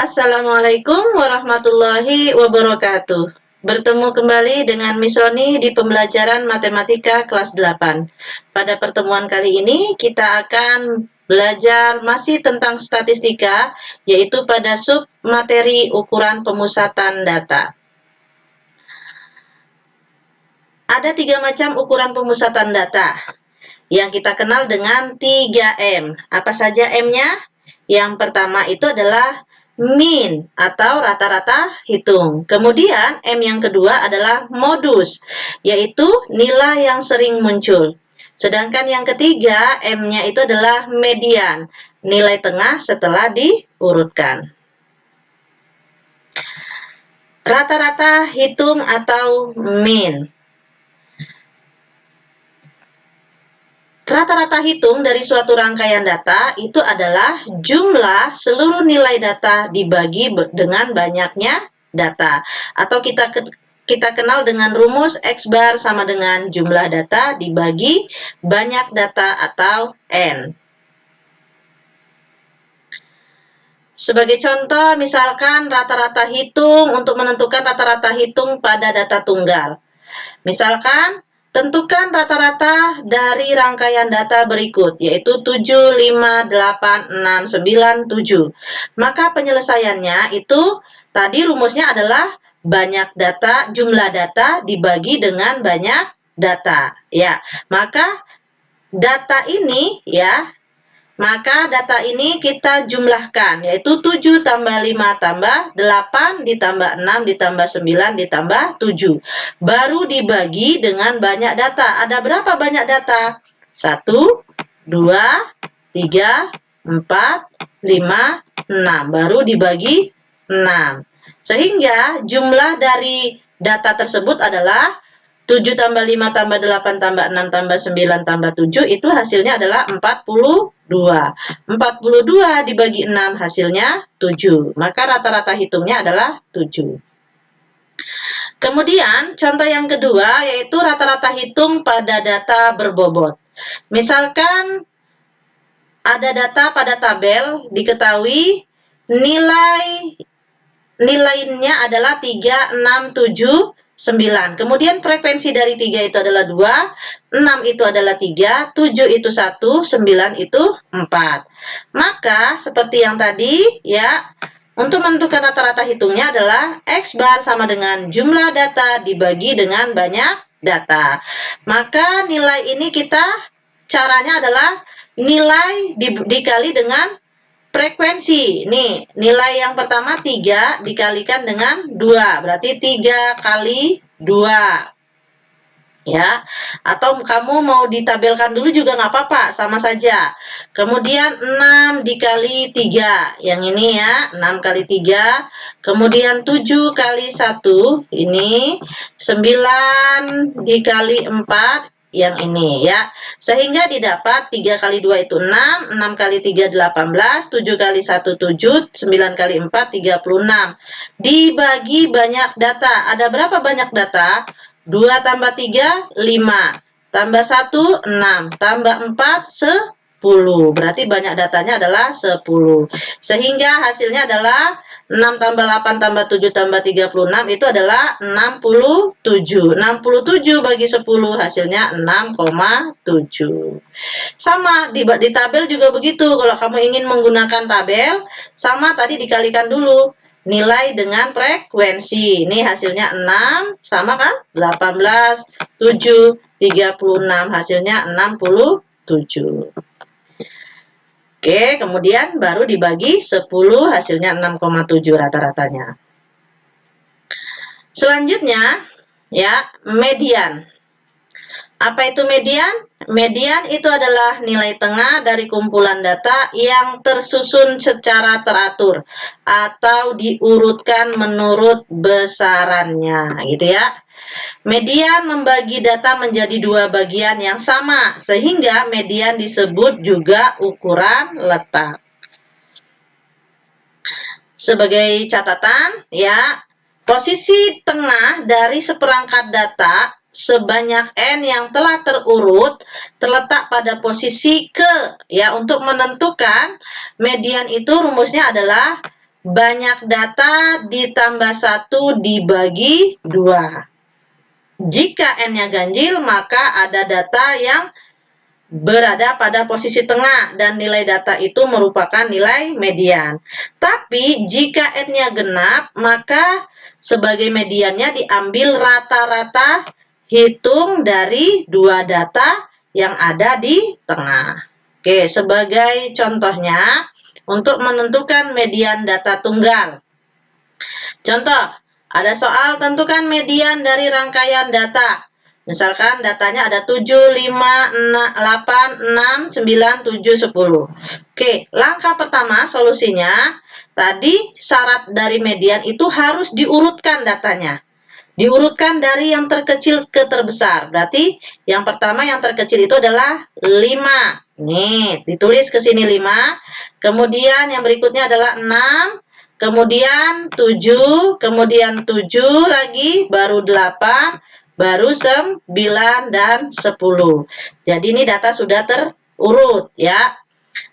Assalamualaikum warahmatullahi wabarakatuh. Bertemu kembali dengan Miss Roni di pembelajaran matematika kelas 8. Pada pertemuan kali ini kita akan belajar masih tentang statistika, yaitu pada sub materi ukuran pemusatan data. Ada 3 macam ukuran pemusatan data yang kita kenal dengan 3M. Apa saja M-nya? Yang pertama itu adalah mean atau rata-rata hitung. Kemudian M yang kedua adalah modus, yaitu nilai yang sering muncul. Sedangkan yang ketiga M-nya itu adalah median, nilai tengah setelah diurutkan. Rata-rata hitung atau mean. Rata-rata hitung dari suatu rangkaian data itu adalah jumlah seluruh nilai data dibagi dengan banyaknya data. Atau kita kenal dengan rumus X bar sama dengan jumlah data dibagi banyak data atau N. Sebagai contoh, misalkan rata-rata hitung untuk menentukan rata-rata hitung pada data tunggal. Misalkan, tentukan rata-rata dari rangkaian data berikut, yaitu 7, 5, 8, 6, 9, 7. Maka penyelesaiannya itu, tadi rumusnya adalah banyak data, jumlah data dibagi dengan banyak data. Ya, maka data ini kita jumlahkan, yaitu 7 tambah 5 tambah 8 ditambah 6 ditambah 9 ditambah 7. Baru dibagi dengan banyak data. Ada berapa banyak data? 1, 2, 3, 4, 5, 6. Baru dibagi 6. Sehingga jumlah dari data tersebut adalah 7 tambah 5 tambah 8 tambah 6 tambah 9 tambah 7, itu hasilnya adalah 42. 42 dibagi 6 hasilnya 7. Maka rata-rata hitungnya adalah 7. Kemudian contoh yang kedua yaitu rata-rata hitung pada data berbobot. Misalkan ada data pada tabel, diketahui nilainya adalah 3, 6, 7, 9. Kemudian frekuensi dari 3 itu adalah 2, 6 itu adalah 3, 7 itu 1, 9 itu 4. Maka seperti yang tadi ya, untuk menentukan rata-rata hitungnya adalah X bar sama dengan jumlah data dibagi dengan banyak data. Maka nilai ini caranya adalah nilai dikali dengan frekuensi. Nih, nilai yang pertama 3 dikalikan dengan 2. Berarti 3 kali 2. Ya, atau kamu mau ditabelkan dulu juga nggak apa-apa, sama saja. Kemudian 6 dikali 3. Yang ini ya, 6 kali 3. Kemudian 7 kali 1. Ini 9 dikali 4. Yang ini ya, sehingga didapat 3 kali 2 itu 6, 6 kali 3 18, 7 kali 1 7, 9 kali 4 36. Dibagi banyak data. Ada berapa banyak data? 2 tambah 3 5, tambah 1 6, tambah 4 10. Berarti banyak datanya adalah 10. Sehingga hasilnya adalah 6 tambah 8 tambah 7 tambah 36 itu adalah 67. 67 bagi 10 hasilnya 6,7. Sama di tabel juga begitu. Kalau kamu ingin menggunakan tabel, sama tadi dikalikan dulu nilai dengan frekuensi. Ini hasilnya 6 sama kan? 18, 7, 36 hasilnya 67. Oke, kemudian baru dibagi 10 hasilnya 6,7 rata-ratanya. Selanjutnya ya, median. Apa itu median? Median itu adalah nilai tengah dari kumpulan data yang tersusun secara teratur atau diurutkan menurut besarannya, gitu ya. Median membagi data menjadi 2 bagian yang sama, sehingga median disebut juga ukuran letak. Sebagai catatan, ya, posisi tengah dari seperangkat data sebanyak N yang telah terurut terletak pada posisi ke, ya, untuk menentukan median itu rumusnya adalah banyak data ditambah 1 dibagi 2. Jika N-nya ganjil, maka ada data yang berada pada posisi tengah dan nilai data itu merupakan nilai median. Tapi jika N-nya genap, maka sebagai mediannya diambil rata-rata hitung dari 2 data yang ada di tengah. Oke, sebagai contohnya untuk menentukan median data tunggal. Contoh, ada soal tentukan median dari rangkaian data. Misalkan datanya ada 7, 5, 8, 6, 9, 7, 10. Oke, langkah pertama solusinya, tadi syarat dari median itu harus diurutkan datanya. Diurutkan dari yang terkecil ke terbesar. Berarti yang pertama yang terkecil itu adalah 5. Nih, ditulis ke sini 5. Kemudian yang berikutnya adalah 6. Kemudian 7. Kemudian 7 lagi, baru 8. Baru 9 dan 10. Jadi ini data sudah terurut ya.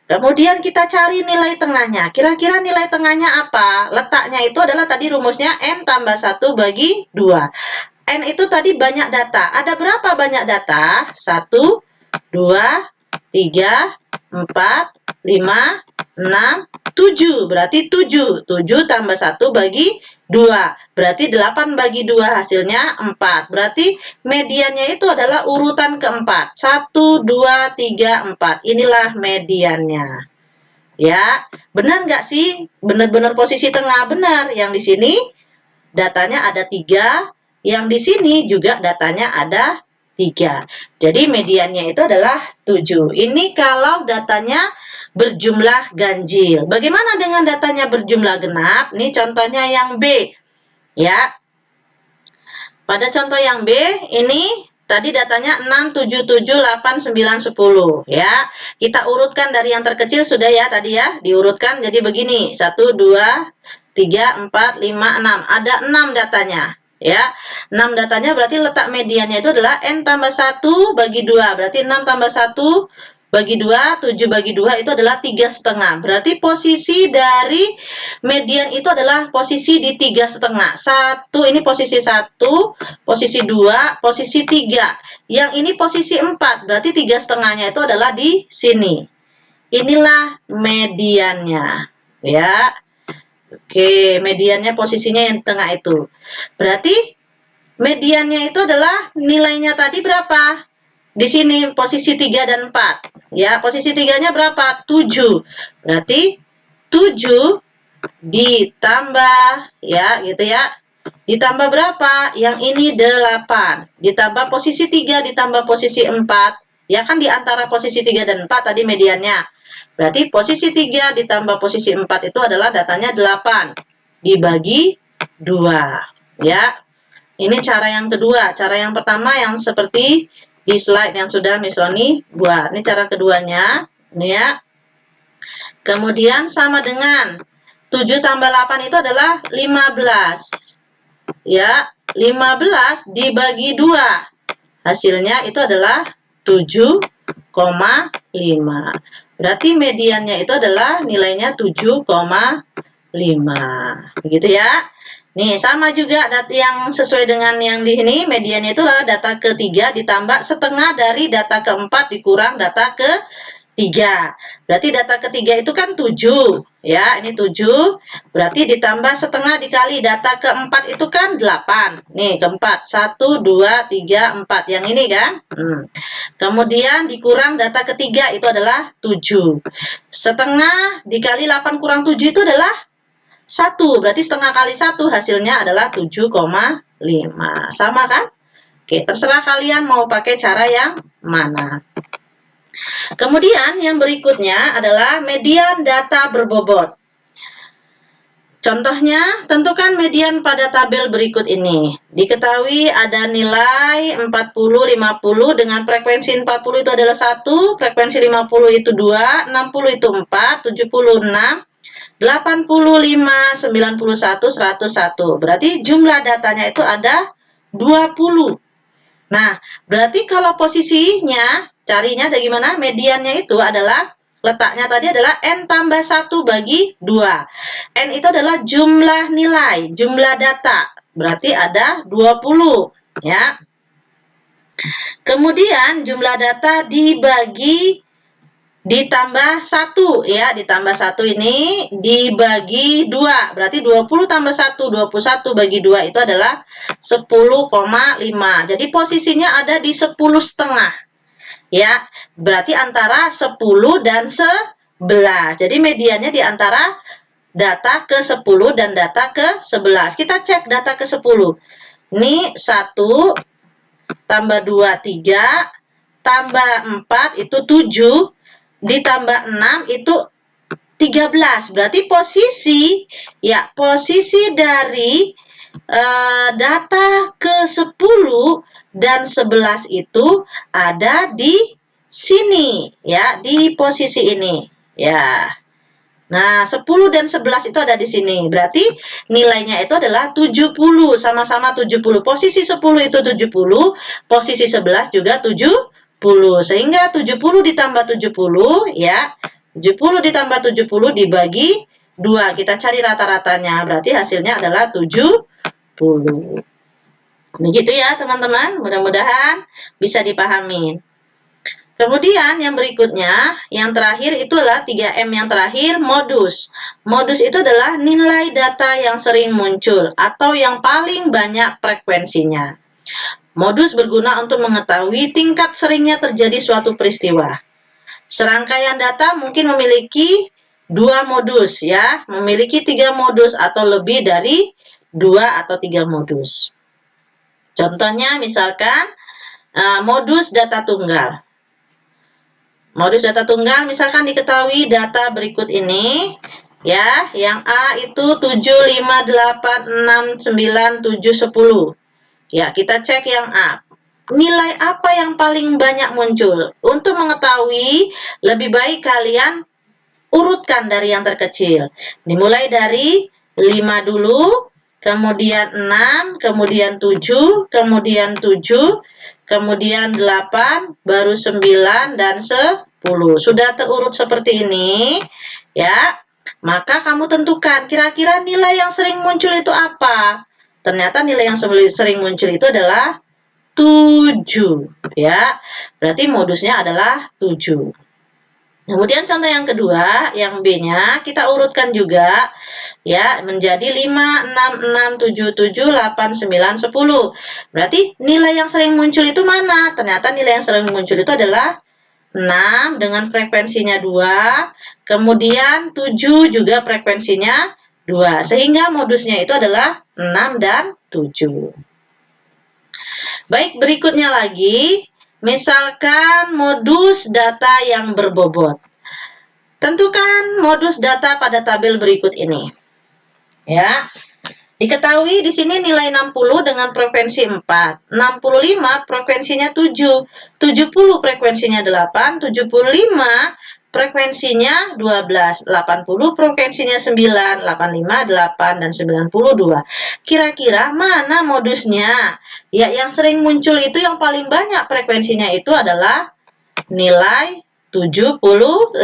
Kemudian kita cari nilai tengahnya. Kira-kira nilai tengahnya apa? Letaknya itu adalah tadi rumusnya N tambah 1 bagi 2. N itu tadi banyak data. Ada berapa banyak data? 1, 2, 3, 4, 5, 6, 7. Berarti 7. 7 tambah 1 bagi 2. Berarti 8 bagi 2 hasilnya 4. Berarti mediannya itu adalah urutan keempat. 1, 2, 3, 4. Inilah mediannya. Ya, benar nggak sih? Benar-benar posisi tengah. Benar. Yang di sini datanya ada 3. Yang di sini juga datanya ada 3. Jadi mediannya itu adalah 7. Ini kalau datanya berjumlah ganjil. Bagaimana dengan datanya berjumlah genap? Nih contohnya yang B. Ya. Pada contoh yang B, ini tadi datanya 6, 7, 7, 8, 9, 10. Ya. Kita urutkan dari yang terkecil sudah ya tadi ya. Diurutkan jadi begini. 1, 2, 3, 4, 5, 6. Ada 6 datanya. Ya, 6 datanya berarti letak mediannya itu adalah N tambah 1 bagi 2. Berarti 6 tambah 1 bagi 2, 7 bagi 2 itu adalah 3,5. Berarti posisi dari median itu adalah posisi di 3,5. 1 ini posisi 1, posisi 2, posisi 3. Yang ini posisi 4. Berarti 3,5-nya itu adalah di sini. Inilah mediannya. Ya. Oke, mediannya posisinya yang tengah itu. Berarti mediannya itu adalah nilainya tadi berapa? Di sini posisi 3 dan 4. Ya, posisi 3-nya berapa? 7. Berarti 7 ditambah ya, gitu ya. Ditambah berapa? Yang ini 8. Ditambah posisi 3 ditambah posisi 4. Ya kan di antara posisi 3 dan 4 tadi mediannya. Berarti posisi 3 ditambah posisi 4 itu adalah datanya 8 dibagi 2. Ya. Ini cara yang kedua. Cara yang pertama yang seperti di slide yang sudah Miss Roni buat. Ini cara keduanya. Ini ya. Kemudian sama dengan 7 tambah 8 itu adalah 15. Ya, 15 dibagi 2. Hasilnya itu adalah 7,5. Berarti mediannya itu adalah nilainya 7,5. Begitu ya. Nih, sama juga data yang sesuai dengan yang di sini, mediannya itu adalah data ketiga ditambah setengah dari data keempat dikurang data ketiga. Berarti data ketiga itu kan 7, ya, ini 7. Berarti ditambah setengah dikali data keempat itu kan 8. Nih, keempat, 1, 2, 3, 4. Yang ini kan. Kemudian dikurang data ketiga itu adalah 7. Setengah dikali 8 kurang 7 itu adalah 1, berarti setengah kali 1 hasilnya adalah 7,5. Sama kan? Oke, terserah kalian mau pakai cara yang mana. Kemudian yang berikutnya adalah median data berbobot. Contohnya, tentukan median pada tabel berikut ini. Diketahui ada nilai 40, 50 dengan frekuensi 40 itu adalah 1, frekuensi 50 itu 2, 60 itu 4, 70 6, 85, 91, 101. Berarti jumlah datanya itu ada 20. Nah, berarti kalau posisinya, carinya dari gimana? Mediannya itu adalah letaknya tadi adalah N tambah 1 bagi 2. N itu adalah jumlah nilai, jumlah data. Berarti ada 20, ya. Kemudian jumlah data ditambah 1, ya, ditambah 1 ini dibagi 2, berarti 20 tambah 1, 21 bagi 2 itu adalah 10,5. Jadi posisinya ada di 10,5, ya, berarti antara 10 dan 11. Jadi mediannya di antara data ke 10 dan data ke 11. Kita cek data ke 10. Ini 1 tambah 2, 3, tambah 4 itu 7, ditambah 6 itu 13. Berarti posisi dari data ke 10 dan 11 itu ada di sini, ya, di posisi ini, ya. Nah, 10 dan 11 itu ada di sini. Berarti nilainya itu adalah 70, sama-sama 70. Posisi 10 itu 70, posisi 11 juga 70. Sehingga 70 ditambah 70, ya. 70 ditambah 70 dibagi 2. Kita cari rata-ratanya. Berarti hasilnya adalah 70. Begitu ya, teman-teman. Mudah-mudahan bisa dipahami. Kemudian yang berikutnya, yang terakhir itulah 3M yang terakhir, modus. Modus itu adalah nilai data yang sering muncul atau yang paling banyak frekuensinya. Modus berguna untuk mengetahui tingkat seringnya terjadi suatu peristiwa. Serangkaian data mungkin memiliki 2 modus, ya, memiliki 3 modus atau lebih dari 2 atau 3 modus. Contohnya misalkan modus data tunggal. Modus data tunggal misalkan diketahui data berikut ini, ya, yang A itu 7, 5, 8, 6, 9, 7, 10. Ya, kita cek yang A. Nilai apa yang paling banyak muncul? Untuk mengetahui, lebih baik kalian urutkan dari yang terkecil. Dimulai dari 5 dulu, kemudian 6, kemudian 7, kemudian 7, kemudian 8, baru 9, dan 10. Sudah terurut seperti ini, ya. Maka kamu tentukan kira-kira nilai yang sering muncul itu apa? Ternyata nilai yang sering muncul itu adalah 7, ya. Berarti modusnya adalah 7. Kemudian contoh yang kedua, yang B-nya kita urutkan juga, ya, menjadi 5, 6, 6, 7, 7, 8, 9, 10. Berarti nilai yang sering muncul itu mana? Ternyata nilai yang sering muncul itu adalah 6 dengan frekuensinya 2, kemudian 7 juga frekuensinya 2. Sehingga modusnya itu adalah 6 dan 7. Baik, berikutnya lagi, misalkan modus data yang berbobot. Tentukan modus data pada tabel berikut ini. Ya. Diketahui di sini nilai 60 dengan frekuensi 4, 65 frekuensinya 7, 70 frekuensinya 8, 75 frekuensinya 12, 80 frekuensinya 9, 85, 8, dan 92. Kira-kira mana modusnya? Ya, yang sering muncul itu yang paling banyak frekuensinya itu adalah nilai 75,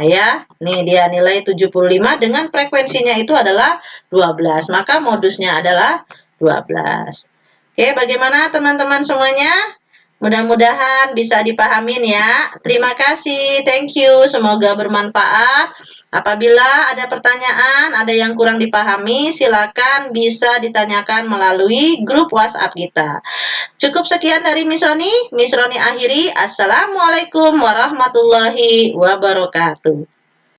ya. Nih dia nilai 75 dengan frekuensinya itu adalah 12. Maka modusnya adalah 12. Oke, bagaimana teman-teman semuanya? Mudah-mudahan bisa dipahamin ya. Terima kasih, thank you. Semoga bermanfaat. Apabila ada pertanyaan, ada yang kurang dipahami, silakan bisa ditanyakan melalui grup WhatsApp kita. Cukup sekian dari Miss Roni. Miss Roni akhiri. Assalamualaikum warahmatullahi wabarakatuh.